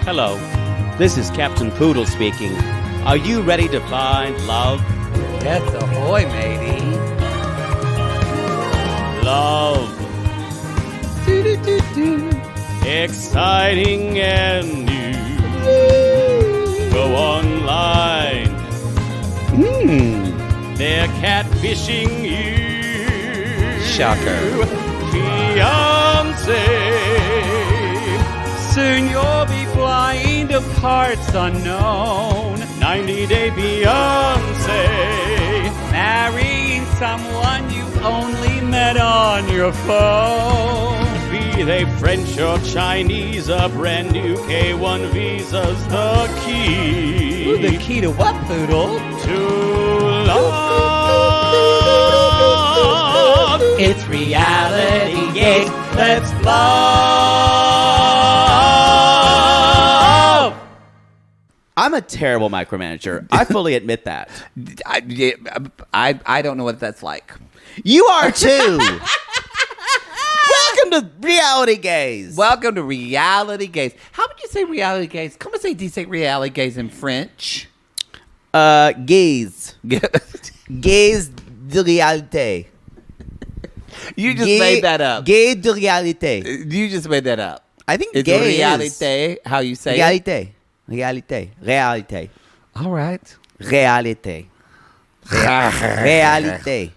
Hello, this is Captain Poodle speaking. Are you ready to find love? Yes, ahoy, matey. Love. Exciting and new. Go online. They're catfishing you. Shocker. Fiance. Soon you'll be flying to parts unknown. 90-day fiance. Marrying someone you only met on your phone. Be they French or Chinese, a brand new K1 visa's the key. Ooh, the key to what, Poodle? To love. It's reality gate. Let's love. I'm a terrible micromanager. I fully admit that. I don't know what that's like. You are too. Welcome to Reality Gaze. Welcome to Reality Gaze. How would you say Reality Gaze? Comment say Reality Gaze in French. Gaze. Gaze de réalité. You just made that up. Gaze de réalité. You just made that up. I think It's gay realite, how you say réalité. Réalité. Réalité. it. All right. Réalité. Réalité.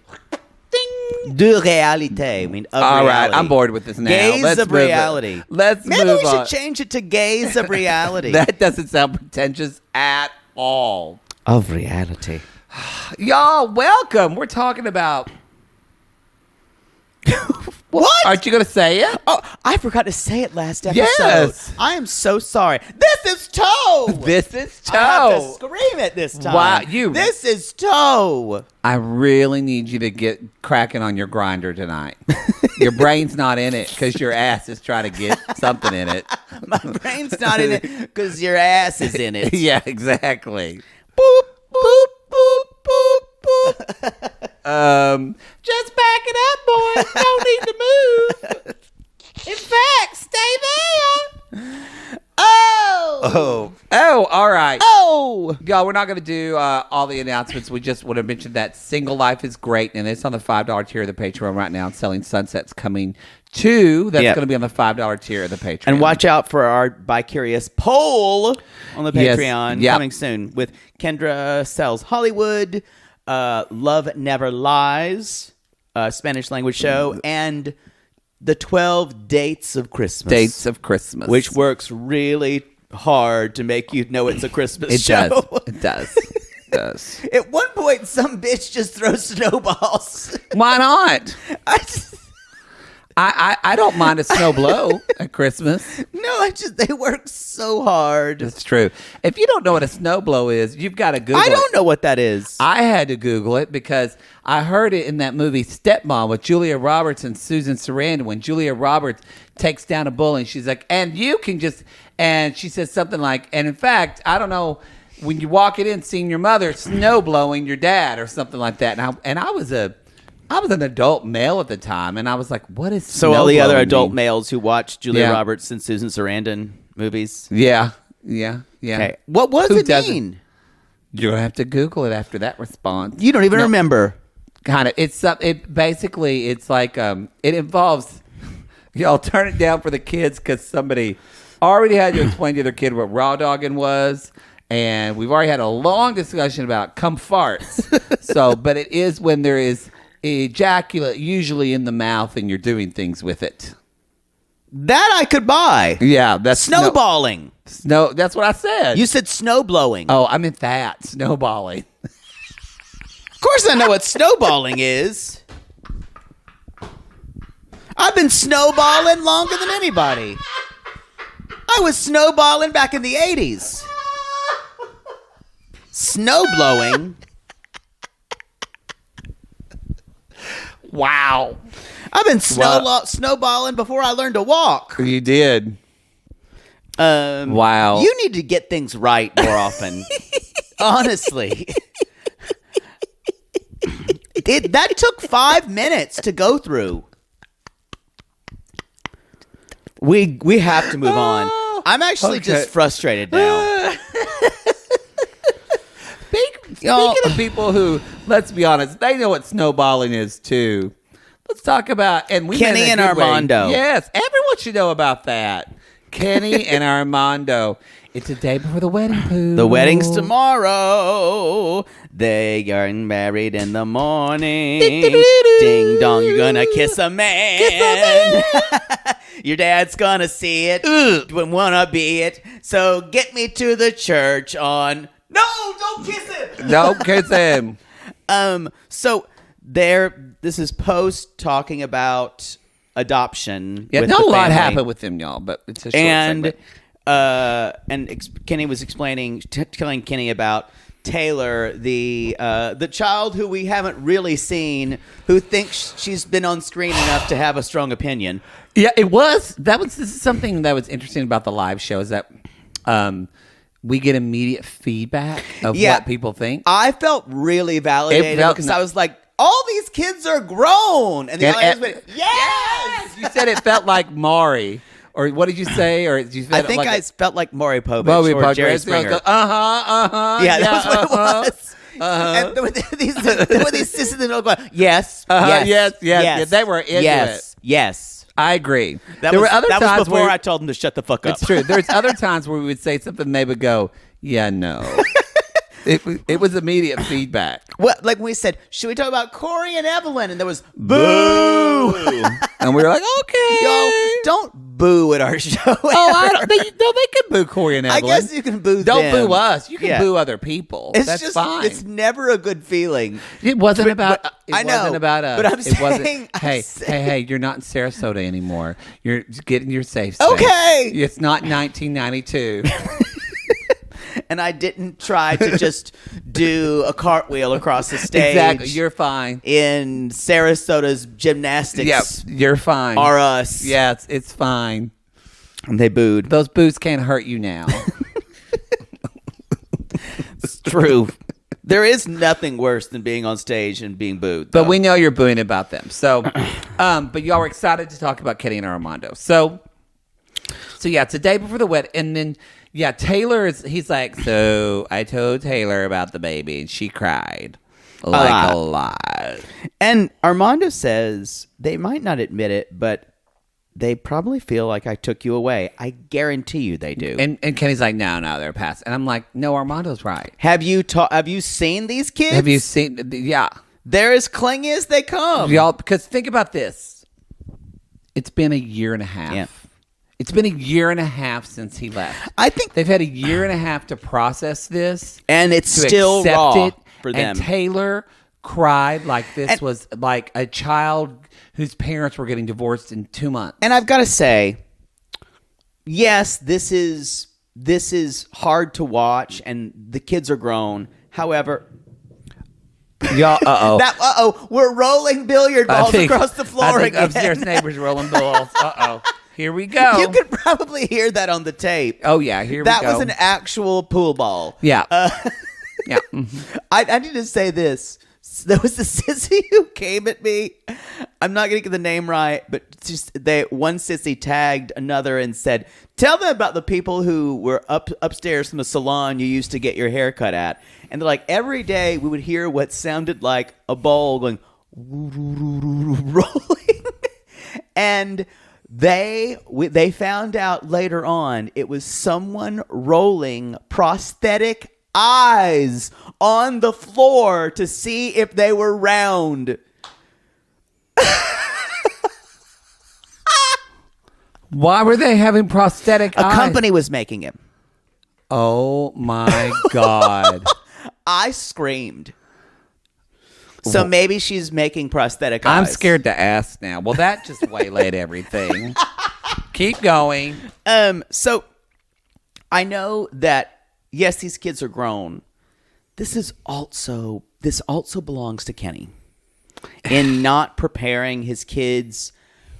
De réalité. I mean, of All right, reality. I'm bored with this now. Gaze Let's of move it. reality. Let's Maybe move we on. should change it to gaze of reality. That doesn't sound pretentious at all. Of reality. Y'all, welcome. We're talking about... What? Aren't you going to say it? Oh, I forgot to say it last episode. Yes. I am so sorry. This is Toe. This is I have to Toe. scream it this time. Wow, This is Toe. I really need you to get cracking on your grinder tonight. Your brain's not in it because your ass is trying to get something in it. My brain's not in it because your ass is in it. Yeah, exactly. Boop, boop, boop, boop, boop. Just back it up, boys. Don't need to move. In fact, stay there. Oh. All right. Oh. Y'all, we're not going to do all the announcements. We just want to mention that Single Life is great, and it's on the $5 tier of the Patreon right now. Selling Sunset's coming too. That's Yep. going to be on the $5 tier of the Patreon. And watch out for our Bi-Curious poll on the Yes. Patreon Yep. coming soon with Kendra Sells Hollywood, Love Never Lies, Spanish language show, and the 12 Dates of Christmas. Dates of Christmas. Which works really hard to make you know it's a Christmas it show. does. It does. It does. At one point, some bitch just throws snowballs. Why not? I just... I don't mind a snow blow at Christmas. They work so hard. That's true. If you don't know what a snow blow is, you've got to Google it. I don't know what that is. I had to Google it because I heard it in that movie Stepmom with Julia Roberts and Susan Sarandon when Julia Roberts takes down a bully and she's like, and you can just, and she says something like, and in fact, I don't know, when you walk it in seeing your mother snow blowing your dad or something like that. And I was an adult male at the time, and I was like, what is So all the other snowblowing adult mean? males who watch Julia Yeah. Roberts and Susan Sarandon movies. Yeah. Okay. What does Who it doesn't? mean? You're gonna have to Google it after that response. You don't even No. remember. Kind of. It's basically it's like it involves y'all turn it down for the kids because somebody already had to explain to their kid what raw dogging was, and we've already had a long discussion about cum farts. So, but it is when there is ejaculate usually in the mouth and you're doing things with it. That I could buy. Yeah, that's Snowballing. No, that's what I said. You said snow blowing. Oh, I meant that snowballing. Of course I know what snowballing is. I've been snowballing longer than anybody. I was snowballing back in the 80s. Snow blowing. Wow. I've been snowballing before I learned to walk. You did. Wow. You need to get things right more often. Honestly. That took 5 minutes to go through. We have to move on. I'm actually just frustrated now. Speaking of people who, let's be honest, they know what snowballing is too. Let's talk about and we Kenny and Armando. Yes, everyone should know about that. Kenny and Armando. It's a day before the wedding, Pooh. The wedding's tomorrow. They are married in the morning. Ding dong, you're gonna kiss a man. Your dad's gonna see it. Wanna be it. So get me to the church on. No, don't kiss him. Don't kiss him. So this is post talking about adoption. Yeah, with not the a lot family. happened with them, y'all, but it's a short segment. Kenny was telling Kenny about Taylor, the child who we haven't really seen, who thinks she's been on screen enough to have a strong opinion. Yeah, this is something that was interesting about the live show is that we get immediate feedback of what people think. I felt really validated because I was like, all these kids are grown. And the audience went, yes! You said it felt like Maury. Or what did you say? Or did you I think I felt like Maury Povich or Jerry Springer. Yeah, that was what it was. And there were these sisters in the going, yes, yes. They were into it. Yes. I agree. That was before I told them to shut the fuck up. It's true. There's other times where we would say something and they would go, yeah, no. It was immediate feedback. Well, like when we said, should we talk about Corey and Evelyn? And there was boo. And we were like, okay. Yo, don't boo at our show. They can boo Corey and Evelyn. I guess you can boo Don't them. boo us. You can boo other people. That's fine. It's never a good feeling. It wasn't about us. But I'm saying, hey, you're not in Sarasota anymore. You're getting your safe space. Okay. It's not 1992. And I didn't try to just do a cartwheel across the stage. Exactly. You're fine. In Sarasota's gymnastics. Yep. You're fine. Are us. Yeah, it's fine. And they booed. Those boos can't hurt you now. It's true. There is nothing worse than being on stage and being booed. But we know you're booing about them. So, but y'all were excited to talk about Kenny and Armando. So yeah, it's the day before the wedding. And then, yeah, he's like, so I told Taylor about the baby and she cried. A lot. And Armando says they might not admit it, but they probably feel like I took you away. I guarantee you they do. And Kenny's like, no, they're past. And I'm like, no, Armando's right. Have you seen these kids? Have you seen? Yeah. They're as clingy as they come. Y'all, because think about this. It's been a year and a half. Yeah. It's been a year and a half since he left. I think they've had a year and a half to process this. And it's still raw for them. And Taylor cried like this was like a child whose parents were getting divorced in 2 months. And I've got to say, yes, this is hard to watch and the kids are grown. However, y'all, we're rolling billiard balls across the floor I think again. Upstairs neighbors rolling balls. Here we go. You could probably hear that on the tape. Oh yeah, here we go. That was an actual pool ball. Yeah. Yeah. Mm-hmm. I need to say this. There was a sissy who came at me. I'm not going to get the name right, but one sissy tagged another and said, tell them about the people who were upstairs from the salon you used to get your hair cut at. And they're like, every day we would hear what sounded like a bowl going rolling. And they found out later on it was someone rolling prosthetic eyes on the floor to see if they were round. Why were they having prosthetic eyes? A company was making him. Oh my God. I screamed. So maybe she's making prosthetic eyes. I'm scared to ask now. Well, that just waylaid everything. Keep going. So I know that yes, these kids are grown. This also belongs to Kenny in not preparing his kids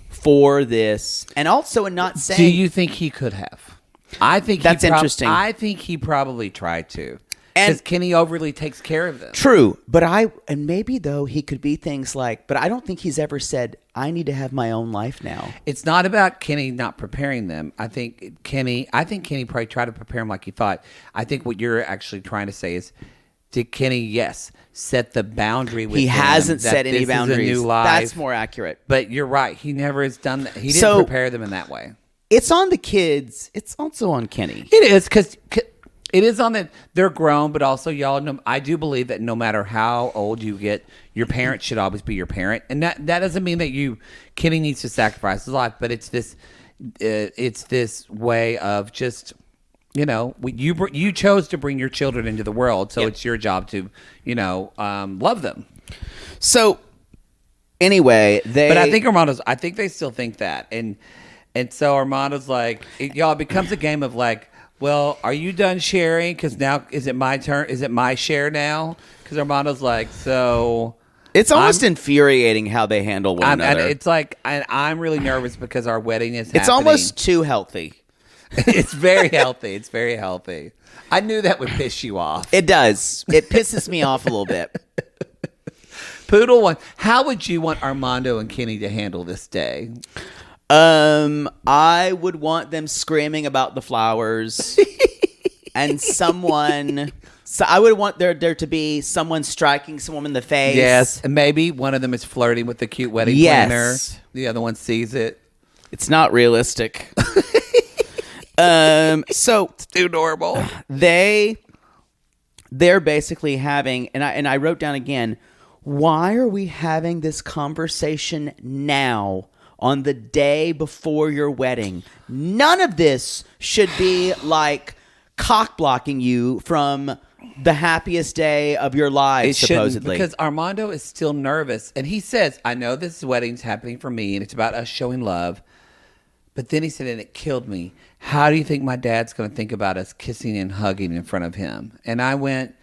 for this, and also in not saying. Do you think he could have? I think that's interesting. I think he probably tried to. Because Kenny overly takes care of them. True. But maybe though he could be things like, but I don't think he's ever said, I need to have my own life now. It's not about Kenny not preparing them. I think Kenny probably tried to prepare him like he thought. I think what you're actually trying to say is, did Kenny, yes, set the boundary with He them hasn't that set any this boundaries. Is a new life. That's more accurate. But you're right. He never has done that. He didn't prepare them in that way. It's on the kids. It's also on Kenny. It is, because it is on they're grown, but also y'all know, I do believe that no matter how old you get, your parent should always be your parent. And that doesn't mean that Kenny needs to sacrifice his life, but it's this way of just, you chose to bring your children into the world, so it's your job to, love them. So anyway, but I think they still think that. And so Armando's like, it becomes a game of like, well, are you done sharing? Because now, is it my turn? Is it my share now? Because Armando's like, so... It's almost infuriating how they handle one another. It's like, I'm really nervous because our wedding is happening. It's almost too healthy. It's very healthy. It's very healthy. I knew that would piss you off. It does. It pisses me off a little bit. Poodle one. How would you want Armando and Kenny to handle this day? I would want them screaming about the flowers and someone. So I would want there to be someone striking someone in the face. Yes, and maybe one of them is flirting with the cute wedding planner. The other one sees it. It's not realistic. So it's too normal. They're basically having, and I wrote down again, why are we having this conversation now? On the day before your wedding. None of this should be like cock blocking you from the happiest day of your lives, supposedly. Because Armando is still nervous. And he says, I know this wedding's happening for me and it's about us showing love. But then he said, and it killed me. How do you think my dad's going to think about us kissing and hugging in front of him? And I went...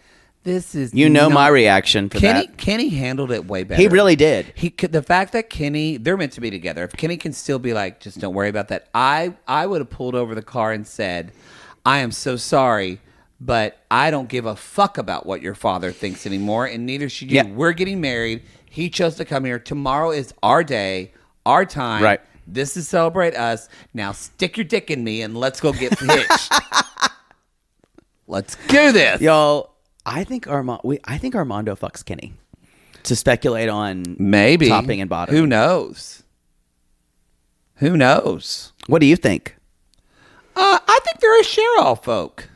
This is my reaction for that. Kenny handled it way better. He really did. The fact that Kenny, they're meant to be together. If Kenny can still be like, just don't worry about that. I would have pulled over the car and said, I am so sorry, but I don't give a fuck about what your father thinks anymore, and neither should you. Yeah. We're getting married. He chose to come here. Tomorrow is our day, our time. Right. This is celebrate us. Now stick your dick in me and let's go get hitched. Let's do this, y'all. I think Armando fucks Kenny. To speculate on maybe topping and bottom. Who knows? What do you think? I think they're a Cheryl folk.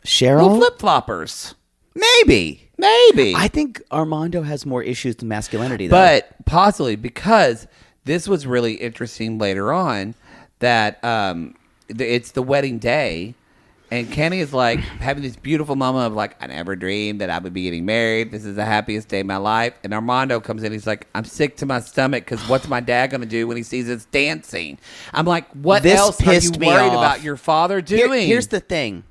Cheryl? Flip floppers. Maybe. I think Armando has more issues than masculinity, though. But possibly because this was really interesting later on that it's the wedding day. And Kenny is like having this beautiful moment of like, I never dreamed that I would be getting married. This is the happiest day of my life. And Armando comes in. He's like, I'm sick to my stomach because what's my dad going to do when he sees us dancing? I'm like, what else are you worried about your father doing? Here's the thing.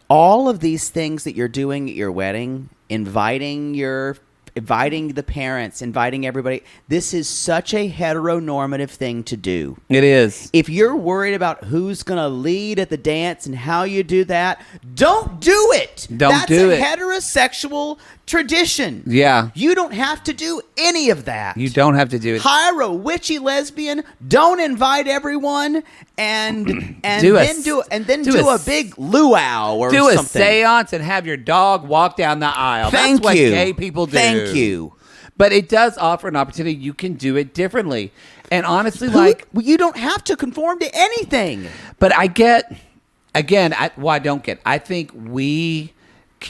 All of these things that you're doing at your wedding, inviting the parents, inviting everybody. This is such a heteronormative thing to do. It is. If you're worried about who's going to lead at the dance and how you do that, don't do it. That's a heterosexual tradition. Yeah. You don't have to do any of that. You don't have to do it. Hire a witchy lesbian. Don't invite everyone, and do a big luau or something. Do a seance and have your dog walk down the aisle. That's what gay people do. Thank you. But it does offer an opportunity. You can do it differently. And honestly, you don't have to conform to anything. But I get, again, I don't get. I think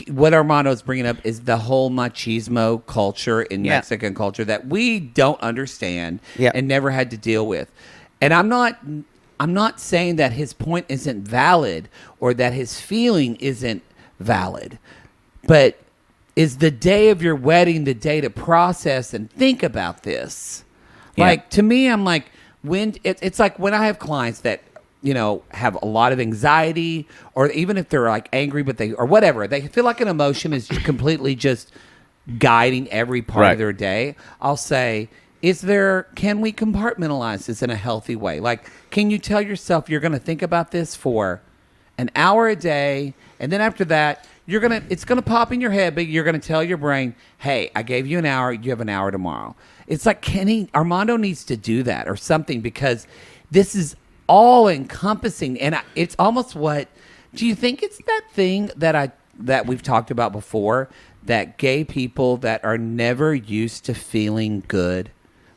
what Armando's bringing up is the whole machismo culture in Mexican culture that we don't understand and never had to deal with. And I'm not saying that his point isn't valid or that his feeling isn't valid, but is the day of your wedding the day to process and think about this? Like, to me, I'm like, it's like when I have clients that, have a lot of anxiety, or even if they're like angry, but they feel like an emotion is completely just guiding every part of their day. I'll say, can we compartmentalize this in a healthy way? Like, can you tell yourself you're going to think about this for an hour a day, and then after that, it's gonna pop in your head, but you're gonna tell your brain, hey, I gave you an hour, you have an hour tomorrow. It's like Armando needs to do that or something, because this is all encompassing, and it's almost do you think it's that thing that we've talked about before, that gay people that are never used to feeling good,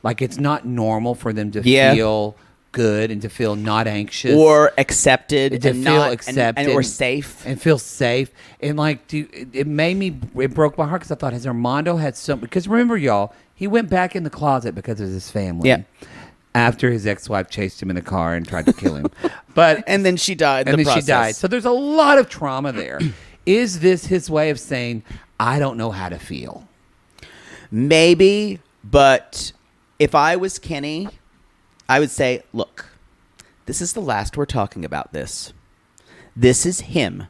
like it's not normal for them to feel good and to feel not anxious or accepted, and to feel accepted and or safe, and feel safe, and like it broke my heart, because I thought, has Armando had because remember, y'all, he went back in the closet because of his family. Yeah. After his ex-wife chased him in a car and tried to kill him. But and then she died. She died. So there's a lot of trauma there. Is this his way of saying, I don't know how to feel? Maybe, but if I was Kenny, I would say, look, this is the last we're talking about this. This is him.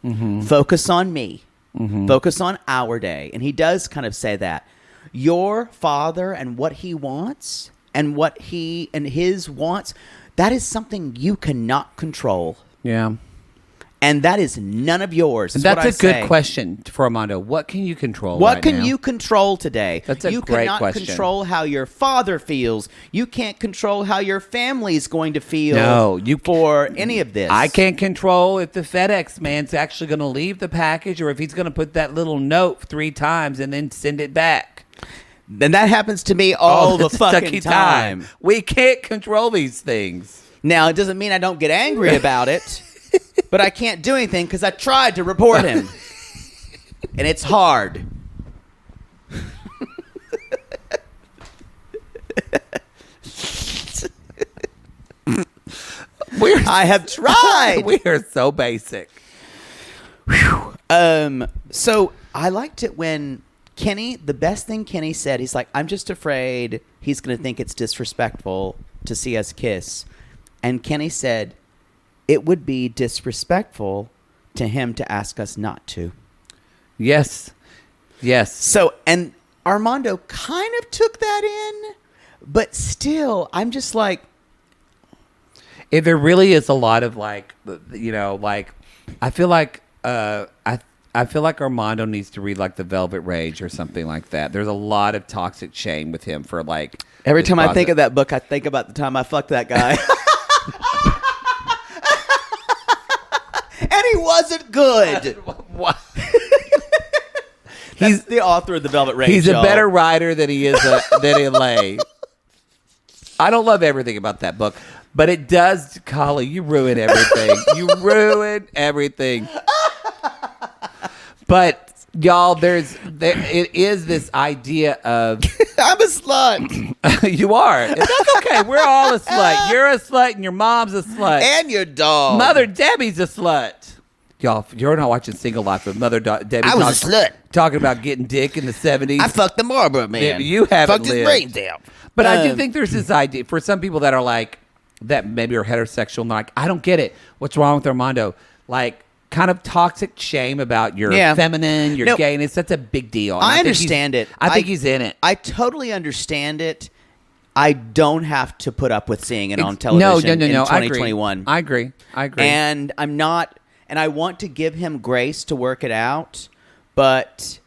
Mm-hmm. Focus on me. Mm-hmm. Focus on our day. And he does kind of say that. Your father and what he wants and what he and his wants, that is something you cannot control. Yeah. And that is none of yours. That's a good question for Armando. What can you control? What can you control today? That's a you great cannot question. Control how your father feels. You can't control how your family is going to feel. No, for any of this. I can't control if the FedEx man's actually going to leave the package, or if he's going to put that little note 3 times and then send it back. Then that happens to me all the fucking time. We can't control these things. Now, it doesn't mean I don't get angry about it, but I can't do anything because I tried to report him. And it's hard. I have tried. We are so basic. So I liked it when Kenny, the best thing Kenny said, he's like, I'm just afraid he's going to think it's disrespectful to see us kiss. And Kenny said, it would be disrespectful to him to ask us not to. Yes. Yes. So, and Armando kind of took that in, but still, I'm just like... There really is a lot of I feel like... I feel like Armando needs to read like The Velvet Rage or something like that. There's a lot of toxic shame with him for like... Every time I think of that book, I think about the time I fucked that guy. And he wasn't good. What? He's the author of The Velvet Rage. He's a better writer than he is than Ellie. I don't love everything about that book, but it does, Collie, you ruin everything. You ruin everything. But y'all, it is this idea of I'm a slut. You are. That's okay. We're all a slut. You're a slut, and your mom's a slut, and your dog. Mother Debbie's a slut. Y'all, you're not watching Single Life, but Mother Debbie. I was a slut. Talking about getting dick in the 70s. I fucked the Marlboro man. You haven't fucked his brains out. But I do think there's this idea for some people that are like that maybe are heterosexual and like, I don't get it. What's wrong with Armando? Like, kind of toxic shame about your feminine, your gayness. That's a big deal. I understand it. I think he's in it. I totally understand it. I don't have to put up with seeing it on television in 2021. I agree. And I'm not, and I want to give him grace to work it out, but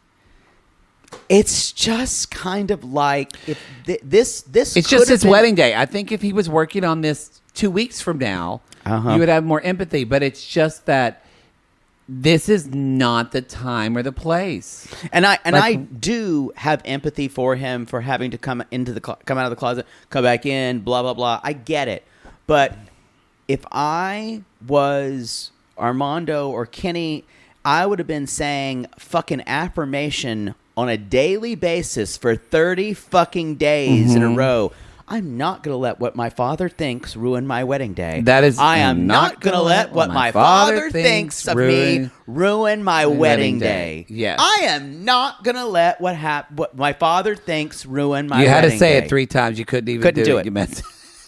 it's just kind of like if this. It's just his wedding day. I think if he was working on this 2 weeks from now, you would have more empathy. But it's just that. This is not the time or the place. And I do have empathy for him for having to come out of the closet, come back in, blah blah blah. I get it. But if I was Armando or Kenny, I would have been saying fucking affirmation on a daily basis for 30 fucking days in a row. I'm not going to let what my father thinks ruin my wedding day. I am not going to let what my father thinks of me ruin my wedding day. Yes. I am not going to let what my father thinks ruin my wedding day. You had to say it 3 times. You couldn't even do it. You meant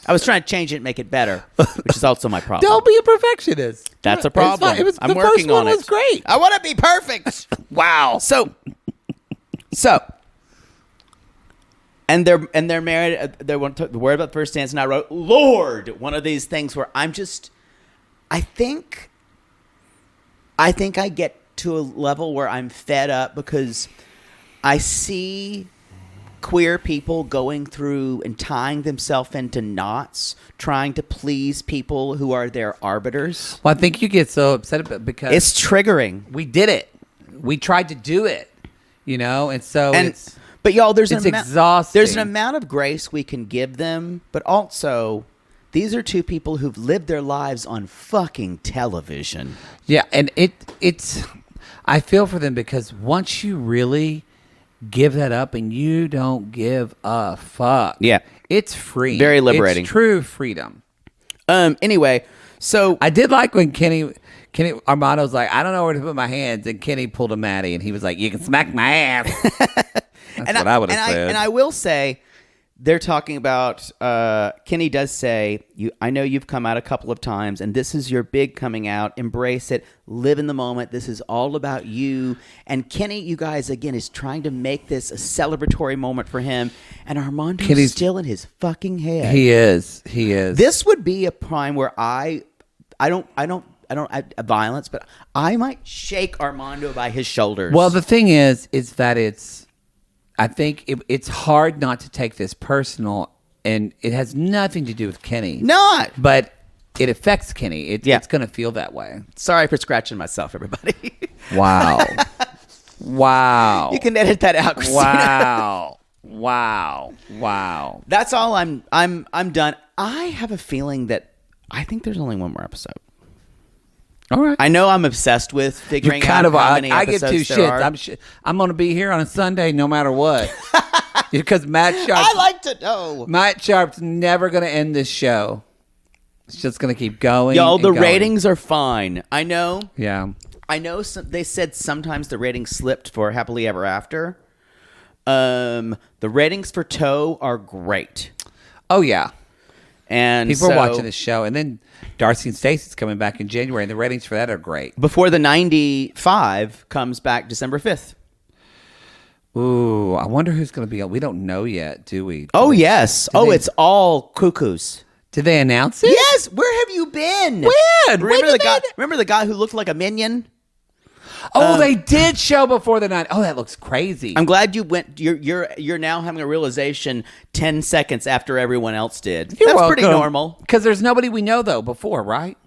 I was trying to change it and make it better, which is also my problem. Don't be a perfectionist. That's a problem. I'm working on it. The first one was great. I want to be perfect. Wow. So. And they're married. They want to worry about the first dance, and I wrote, Lord, one of these things where I think I get to a level where I'm fed up because I see queer people going through and tying themselves into knots, trying to please people who are their arbiters. Well, I think you get so upset about it because It's triggering. we did it. We tried to do it, and so But y'all, it's exhausting. There's an amount of grace we can give them, but also these are two people who've lived their lives on fucking television. Yeah, and it's I feel for them because once you really give that up and you don't give a fuck. Yeah. It's free. Very liberating. It's true freedom. Anyway, so I did like when Kenny Armando's like, I don't know where to put my hands, and Kenny pulled a Maddie and he was like, you can smack my ass. That's what I would have said. And I will say, they're talking about, Kenny does say, I know you've come out a couple of times, and this is your big coming out. Embrace it. Live in the moment. This is all about you. And Kenny, you guys, again, is trying to make this a celebratory moment for him. And Armando's still in his fucking head. He is. This would be a prime where I don't have violence, but I might shake Armando by his shoulders. Well, the thing is that I think it's hard not to take this personal, and it has nothing to do with Kenny. Not. But it affects Kenny. It's going to feel that way. Sorry for scratching myself, everybody. Wow. Wow. You can edit that out, Christina. Wow. That's all. I'm done. I have a feeling that I think there's only one more episode. All right. I know I'm obsessed with figuring out how many I give episodes two there shits. are. I'm going to be here on a Sunday no matter what. Because Matt Sharp. I like to know. Matt Sharp's never going to end this show. It's just going to keep going. Y'all, the going. ratings are fine. I know. Yeah. I know. They said sometimes the ratings slipped for Happily Ever After. The ratings for Toe are great. Oh yeah. And people are watching this show, and then Darcy and Stacey's coming back in January, and the ratings for that are great. Before the 95 comes back December 5th. Ooh, I wonder who's going to be on. We don't know yet, do we? Yes. It's all cuckoos. Did they announce it? Yes. Where have you been? When? Remember the guy who looked like a minion? Oh, they did show before the night. Oh, that looks crazy. I'm glad you went. You're now having a realization 10 seconds after everyone else did. You're That's welcome. pretty normal. Because there's nobody we know though before, right?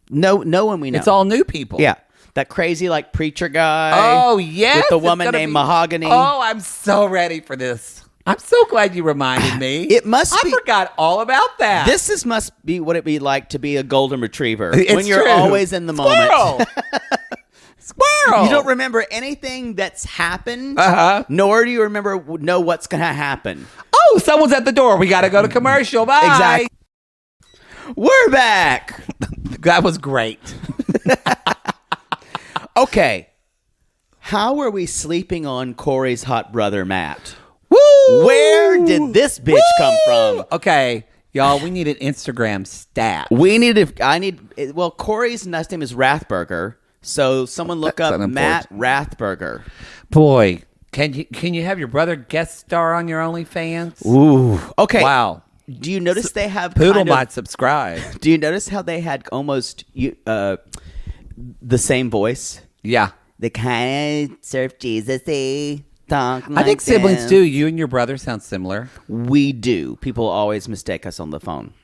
No one we know. It's all new people. Yeah. That crazy preacher guy. Oh yes, with the woman named Mahogany. Oh, I'm so ready for this. I'm so glad you reminded me. It must be. I forgot all about that. This must be what it'd be like to be a golden retriever It's when you're true. always in the moment. Squirrel. You don't remember anything that's happened, nor do you know what's going to happen. Oh, someone's at the door. We got to go to commercial. Bye. Exactly. We're back. That was great. Okay. How are we sleeping on Corey's hot brother, Matt? Woo! Where did this bitch come from? Okay, y'all, we need an Instagram stat. Corey's last name is Rathburger. So someone look up Matt Rathburger. Boy, can you have your brother guest star on your OnlyFans? Ooh. Okay. Wow. Do you notice they have Poodle might subscribe. Do you notice how they had almost the same voice? Yeah. The kind of surf Jesus-y talk like I think siblings this. do. You and your brother sound similar. We do. People always mistake us on the phone.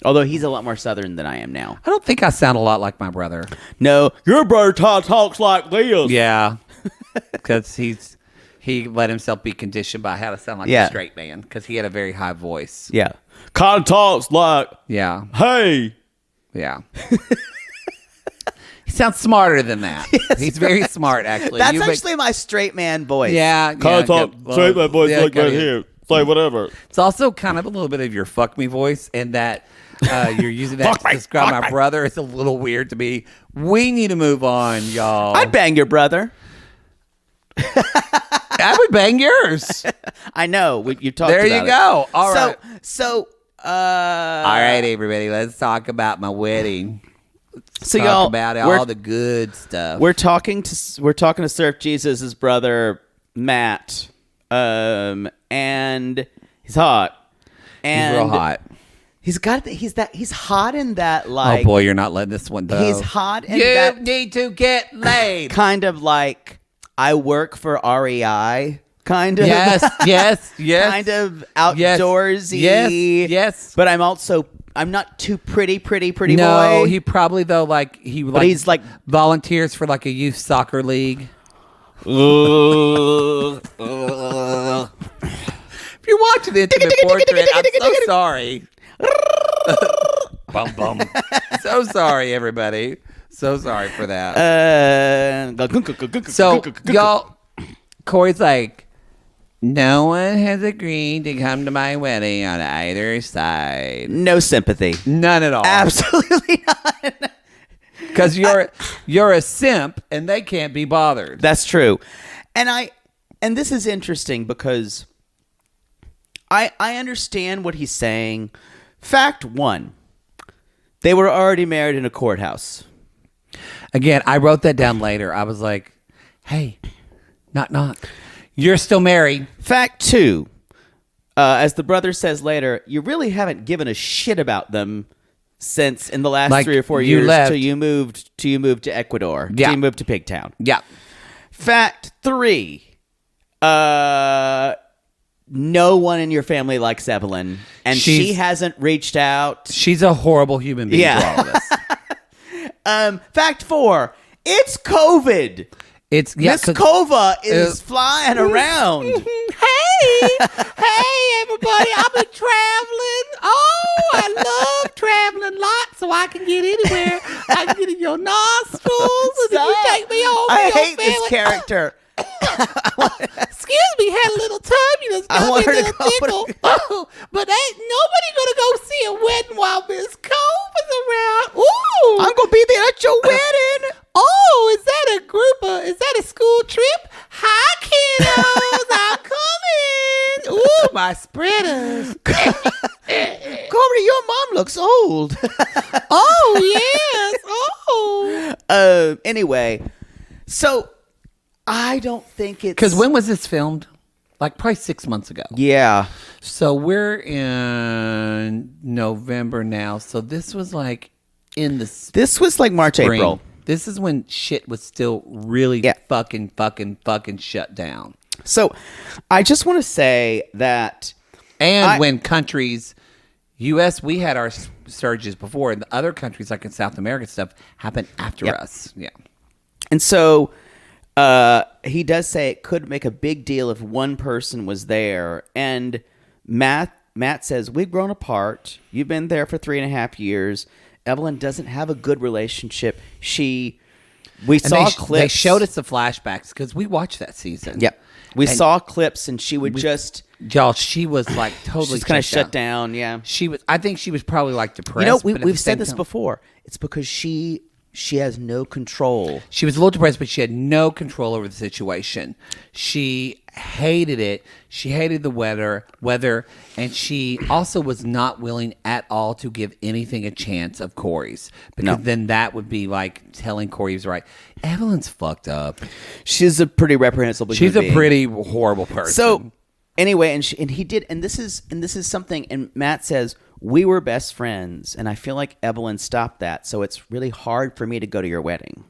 Although he's a lot more Southern than I am now. I don't think I sound a lot like my brother. No, your brother talks like this. Yeah. Because he let himself be conditioned by how to sound like a straight man. Because he had a very high voice. Yeah. Kind of talks like, yeah. Hey. Yeah. He sounds smarter than that. Yes, He's very smart, actually. That's actually my straight man voice. Yeah. Kind of talk straight man voice like right here. Say whatever. It's also kind of a little bit of your fuck me voice, and that you're using that to describe my brother. It's a little weird to me. We need to move on, y'all. I'd bang your brother. I would bang yours. I know. You talked there about you go. It. All right. All right, everybody. Let's talk about my wedding. So talk y'all about all the good stuff. We're talking to Surf Jesus' brother Matt, and he's hot. And he's real hot. He's hot in that, like, oh boy, you're not letting this one go. he's hot in You that need to get laid. kind of like I work for REI kind of. Yes. Kind of outdoorsy. Yes. But I'm not too pretty boy. No, he probably though he's like volunteers for like a youth soccer league. If you're watching the Intimate Portrait, I'm so sorry. Bum bum. So sorry, everybody. So sorry for that. So y'all, Corey's like, no one has agreed to come to my wedding on either side. no sympathy. None at all. Absolutely not. Because you're a simp and they can't be bothered. That's true. And this is interesting because I understand what he's saying. Fact one, they were already married in a courthouse. Again, I wrote that down later. I was like, hey, knock. You're still married. Fact two, as the brother says later, you really haven't given a shit about them since in the last Like, 3 or 4 you years left. till you moved to Ecuador. Yeah. Till you moved to Pigtown. Yeah. Fact three, no one in your family likes Evelyn, and she She's- hasn't reached out. She's a horrible human being Yeah. to all of us. Fact four, it's COVID. It's Miss 'cause- Kova is flying around. Hey, everybody, I've been traveling. Oh, I love traveling lots so I can get anywhere. I can get in your nostrils and then you take me home. I to your hate this family. character. Excuse me, had a little turbulence. I Got want me a her to little go tickle. Oh, but ain't nobody gonna go see a wedding while Miss Cove is around. Ooh, I'm gonna be there at your wedding. oh, is that is that a school trip? Hi, kiddos, I'm coming. Ooh, my spreaders. Corey, your mom looks old. Oh, yes. Oh. Anyway, so I don't think it's Because when was this filmed? Like probably 6 months ago. Yeah. So we're in November now. So this was like in the This was like March, spring. April. This is when shit was still really fucking shut down. So I just want to say that And when countries, U.S., we had our surges before, and the other countries, like in South America stuff, happened after us. Yeah. And so he does say it could make a big deal if one person was there. And Matt says, we've grown apart. You've been there for 3.5 years. Evelyn doesn't have a good relationship. We saw clips. They showed us the flashbacks because we watched that season. Yep. We And saw clips, and she would just... Y'all, she was like totally She's kind of shut down, yeah. I think she was probably like depressed. You know, but at the we've same said this time- before. It's because she has no control. She was a little depressed, but she had no control over the situation. She hated it. She hated the weather, and she also was not willing at all to give anything a chance of Corey's. Because then that would be like telling Corey was right. Evelyn's fucked up. She's a pretty reprehensible She's human a being. pretty horrible person. So anyway, and he did, and this is something. And Matt says we were best friends, and I feel like Evelyn stopped that. So it's really hard for me to go to your wedding.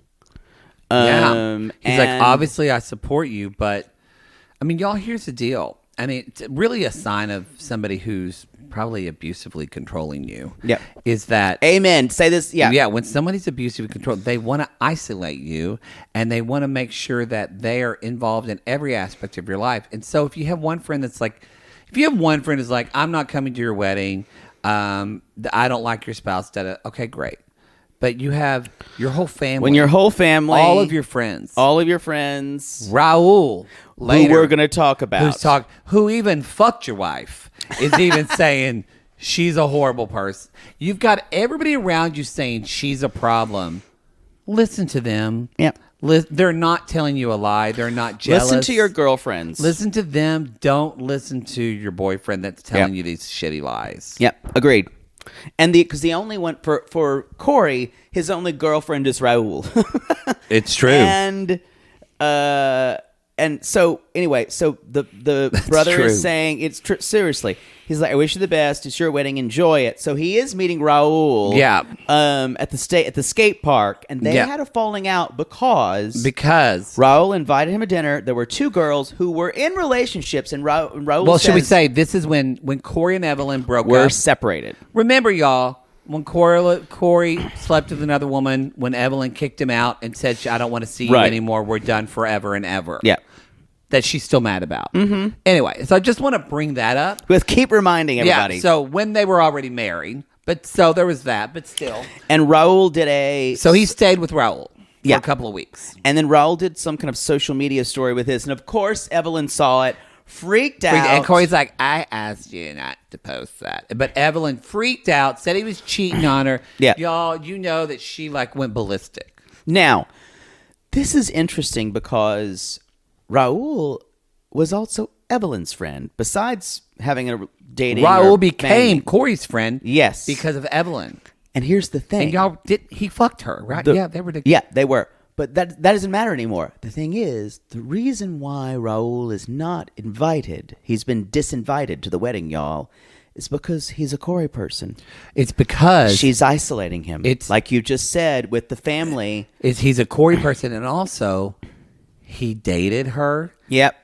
He's like, and- obviously I support you, but I mean, y'all, here's the deal. I mean, it's really a sign of somebody who's probably abusively controlling you. Yep. Is that Amen. Say this. Yeah. Yeah, when somebody's abusive and control, they want to isolate you, and they want to make sure that they are involved in every aspect of your life. And so if you have one friend that's like, I'm not coming to your wedding, I don't like your spouse, okay, great. But you have your whole family. When your whole family, all of your friends, Raul, later, who we're going to talk about, who even fucked your wife, is even saying she's a horrible person. You've got everybody around you saying she's a problem. Listen to them. Yep. They're not telling you a lie. They're not jealous. Listen to your girlfriends. Listen to them. Don't listen to your boyfriend that's telling you these shitty lies. Yep. Agreed. And because the only one for Corey, his only girlfriend is Raul. It's true. And so anyway, so the brother true. is saying it's seriously. He's like, I wish you the best. It's your wedding. Enjoy it. So he is meeting Raul. Yeah. At the skate park, and they had a falling out because Raul invited him to dinner. There were two girls who were in relationships, and Raul. Well, should we say this is when Corey and Evelyn broke up? Were separated. Remember, y'all, when Corey slept with another woman, when Evelyn kicked him out and said, I don't want to see you anymore. We're done forever and ever. Yeah. That she's still mad about. Mm-hmm. Anyway, so I just want to bring that up. Let's keep reminding everybody. Yeah, so when they were already married, but so there was that, but still. And Raul did So he stayed with Raul for a couple of weeks. And then Raul did some kind of social media story with this. And of course, Evelyn saw it, freaked out. And Corey's like, I asked you not to post that. But Evelyn freaked out, said he was cheating on her. Yeah. Y'all, you know that she went ballistic. Now, this is interesting because Raul was also Evelyn's friend. Besides having a dating, Raul became Corey's friend. Yes, because of Evelyn. And here's the thing: and he fucked her, right? Yeah, they were. Yeah, they were. But that doesn't matter anymore. The thing is, the reason why Raul is not invited, he's been disinvited to the wedding, y'all, is because he's a Corey person. It's because she's isolating him. It's like you just said with the family. He's a Corey person, and also he dated her. Yep.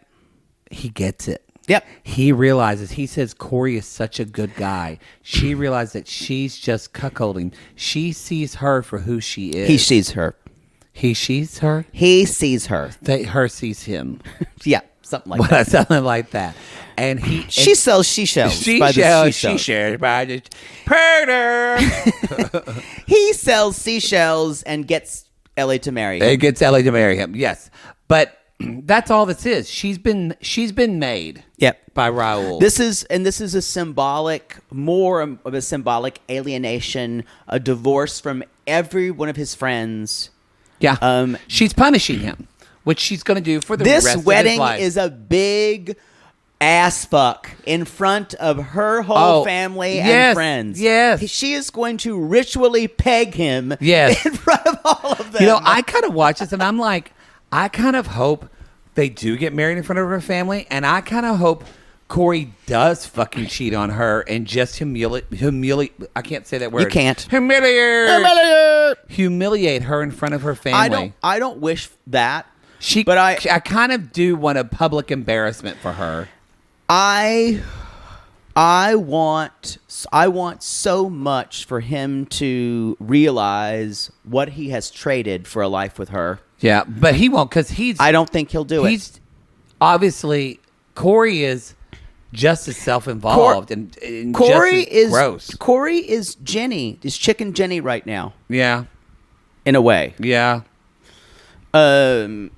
He gets it. Yep. He realizes, he says Corey is such a good guy. She realized that she's just cuckolding. She sees her for who she is. He sees her. He sees her? He sees her. Her sees him. Yeah, something like that. Something like that. And she sells seashells. Seashells by the Perder. He sells seashells and gets Ellie to marry him. It gets Ellie to marry him, yes. But that's all this is. She's been made. Yep. By Raul. This is a symbolic, more of a symbolic alienation, a divorce from every one of his friends. Yeah. She's punishing him, which she's going to do for the rest of his life. This wedding is a big ass fuck in front of her whole family and friends. Yes. She is going to ritually peg him in front of all of them. You know, I kind of watch this and I'm like, I kind of hope they do get married in front of her family, and I kind of hope Corey does fucking cheat on her and just humiliate. I can't say that word. You can't. Humiliate her in front of her family. I don't wish that. But I kind of do want a public embarrassment for her. I want so much for him to realize what he has traded for a life with her. Yeah, but he won't because I don't think he'll do it. He's obviously Corey is just as self-involved and Corey just as gross. Corey is Jenny. Is Chicken Jenny right now? Yeah, in a way. Yeah. Evelyn's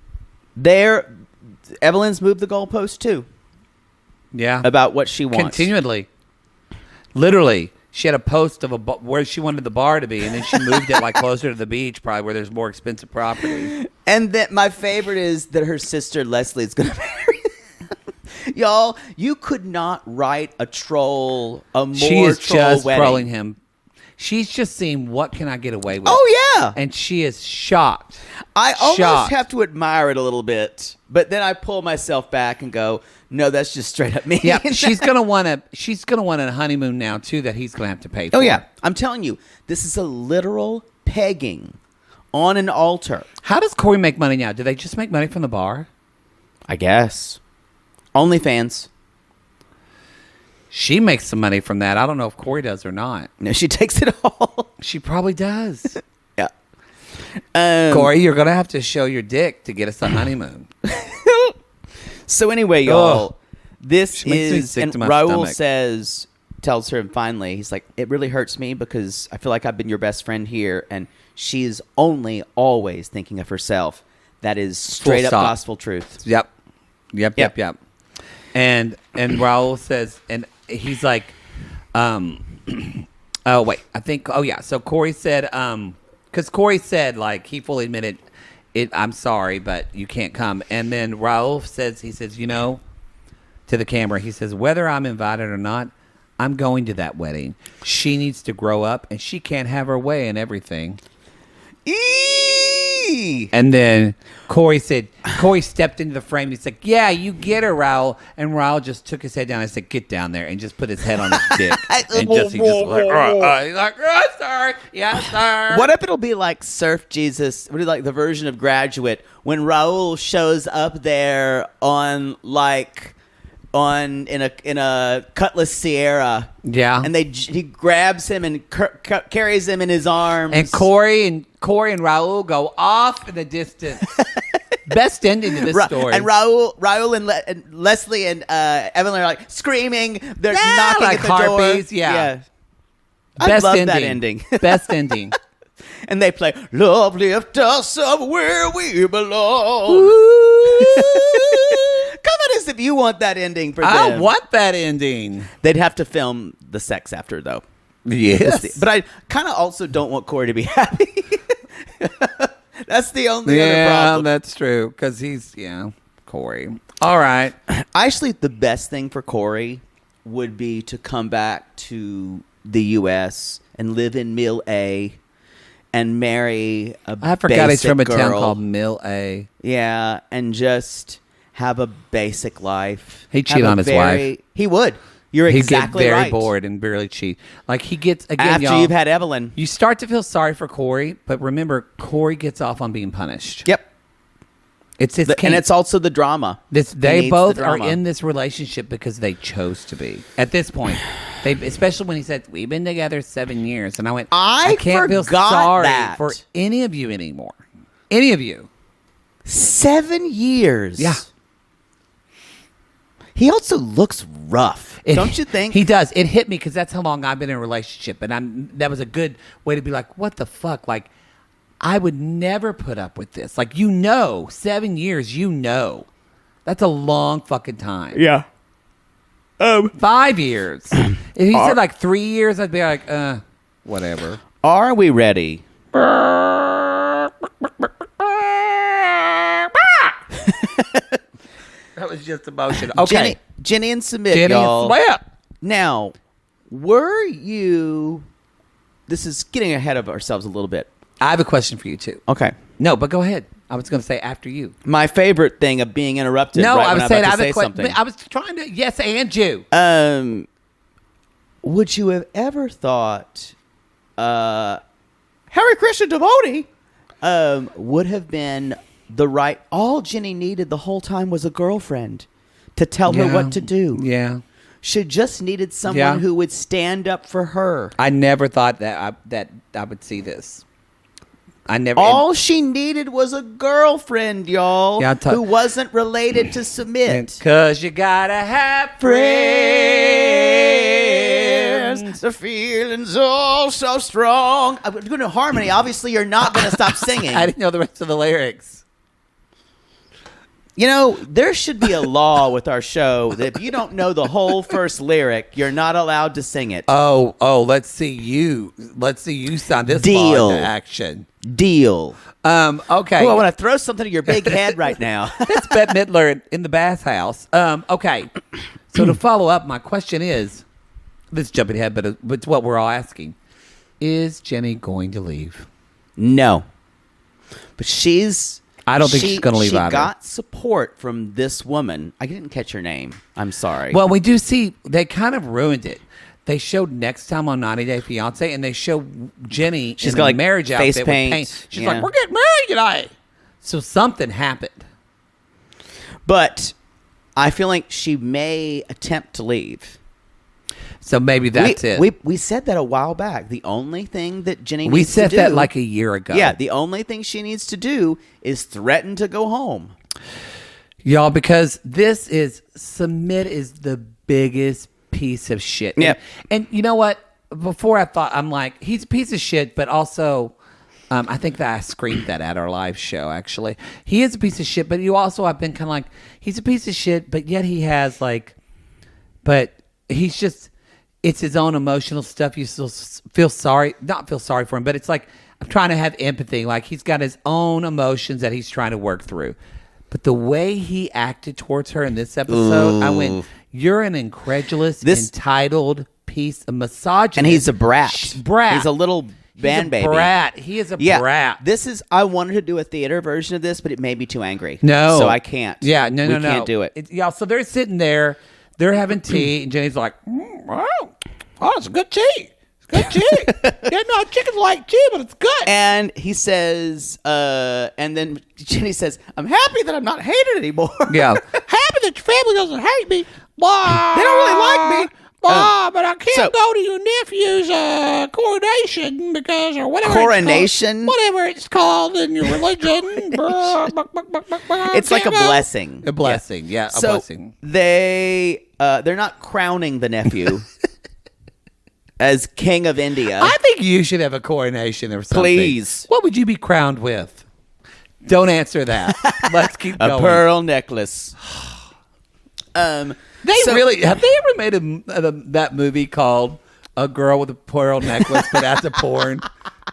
moved the goalpost too. Yeah, about what she wants continually. Literally, she had a post of where she wanted the bar to be, and then she moved it closer to the beach, probably where there's more expensive property. And that my favorite is that her sister Leslie is going to marry him. Y'all, you could not write a troll She is just wedding. trolling him. She's just seeing what can I get away with. Oh yeah, and she is shocked. I almost have to admire it a little bit, but then I pull myself back and go, "No, that's just straight up me." Yeah, she's gonna want a honeymoon now too that he's gonna have to pay for. Oh yeah, I'm telling you, this is a literal pegging on an altar. How does Corey make money now? Do they just make money from the bar? I guess. OnlyFans. She makes some money from that. I don't know if Corey does or not. No, she takes it all. She probably does. Yeah. Corey, you're going to have to show your dick to get us a honeymoon. So anyway, y'all, this is, and Raul stomach. tells her finally, he's like, it really hurts me because I feel like I've been your best friend here, and she's only always thinking of herself. That is straight up gospel truth. Yep. And Raul says, and he's like, oh wait, I think, oh yeah. So Corey said, because Corey said he fully admitted it. I'm sorry, but you can't come. And then Raul says, to the camera, he says, whether I'm invited or not, I'm going to that wedding. She needs to grow up, and she can't have her way in everything. Bini. And then Corey stepped into the frame. He's like, yeah, you get her, Raul. And Raul just took his head down and said, get down there. And just put his head on his dick. And he just like, he's like, oh, sorry. Yeah, sorry. What if it'll be like Surf Jesus? What is like the version of Graduate when Raul shows up there in a Cutlass Sierra? Yeah. And he grabs him and carries him in his arms. And Corey and Raul go off in the distance. Best ending to this story. And Raul and Leslie and Evelyn are like screaming. They're knocking like at the harpies, door. Yeah. I love that ending. Best ending. And they play "Love Lift Us Up Where We Belong." Come at us if you want that ending for them. I want that ending. They'd have to film the sex after, though. Yes. But I kind of also don't want Corey to be happy. That's the only other problem. Yeah, that's true. Because he's, Corey. All right. Actually, the best thing for Corey would be to come back to the U.S. and live in Mill A and marry a I forgot he's from a girl. town called Mill A. Yeah, and just have a basic life. He'd cheat on his wife. He would. You're exactly He'd get very right. bored and barely cheat. Like he gets, again, After y'all, you've had Evelyn. you start to feel sorry for Corey, but remember, Corey gets off on being punished. Yep. And it's also the drama. They both are in this relationship because they chose to be. At this point, especially when he said, we've been together 7 years. And I went, I can't feel sorry for any of you anymore. Any of you. 7 years. Yeah. He also looks rough. Don't you think? He does. It hit me because that's how long I've been in a relationship. And that was a good way to be like, what the fuck? Like, I would never put up with this. Like, 7 years, That's a long fucking time. Yeah. 5 years. If he said like 3 years, I'd be like, whatever. Are we ready? That was just emotion. Okay. Jenny and Sumit, y'all. Now, were you... This is getting ahead of ourselves a little bit. I have a question for you, too. Okay. No, but go ahead. I was going to say after you. My favorite thing of being interrupted. No, right I was saying I have have a something. question. I was trying to yes and you. Would you have ever thought Harry Christian Devotee would have been the right... All Jenny needed the whole time was a girlfriend to tell her what to do. Yeah. She just needed someone who would stand up for her. I never thought that I would see this. I never. All she needed was a girlfriend, y'all, who wasn't related to Sumit. Because you gotta have friends. The feeling's all so strong. I'm going to harmony. Obviously, you're not going to stop singing. I didn't know the rest of the lyrics. You know, there should be a law with our show that if you don't know the whole first lyric, you're not allowed to sing it. Oh, let's see you sign this law into action. Deal. Okay. Ooh, I want to throw something to your big head right now. That's Bette Midler in the bathhouse. Okay. So to follow up, my question is, this is jumping ahead, but it's what we're all asking. Is Jenny going to leave? No. But I don't think she's going to leave either. She got support from this woman. I didn't catch her name. I'm sorry. Well, we do see they kind of ruined it. They showed Next Time on 90 Day Fiancé, and they show Jenny She's in got a like marriage face outfit paint. with paint. She's like, we're getting married tonight. So something happened. But I feel like she may attempt to leave. So maybe that's it. We said that a while back. The only thing that Jenny needs to do... We said that like a year ago. Yeah, the only thing she needs to do is threaten to go home. Y'all, because Sumit is the biggest piece of shit. Yeah. And you know what? Before I thought, I'm like, he's a piece of shit, but also... I think that I screamed that at our live show, actually. He is a piece of shit, but I've been kind of like, he's a piece of shit, but yet he has but he's just... It's his own emotional stuff. You still not feel sorry for him, but it's like I'm trying to have empathy. Like he's got his own emotions that he's trying to work through. But the way he acted towards her in this episode, I went, you're an incredulous, entitled piece of misogyny. And he's a brat. Brat. He's a little man baby. Brat. He is a brat. I wanted to do a theater version of this, but it made me too angry. No. So I can't. Yeah, no. We can't do it. Yeah, so they're sitting there, they're having tea, and Jenny's like, oh, it's a good tea. Good tea. Yeah, no, chickens like tea, but it's good. And he says, and then Jenny says, I'm happy that I'm not hated anymore. Yeah. Happy that your family doesn't hate me. Blah. They don't really like me. Blah, but I can't go to your nephew's coronation because, or whatever. Coronation? Whatever it's called in your religion. It's like a blessing. A blessing, yeah, a blessing. They're not crowning the nephew as king of India. I think you should have a coronation or something. Please. What would you be crowned with? Don't answer that. Let's keep going. A pearl necklace. Have they ever made that movie called A Girl with a Pearl Necklace, but that's a porn?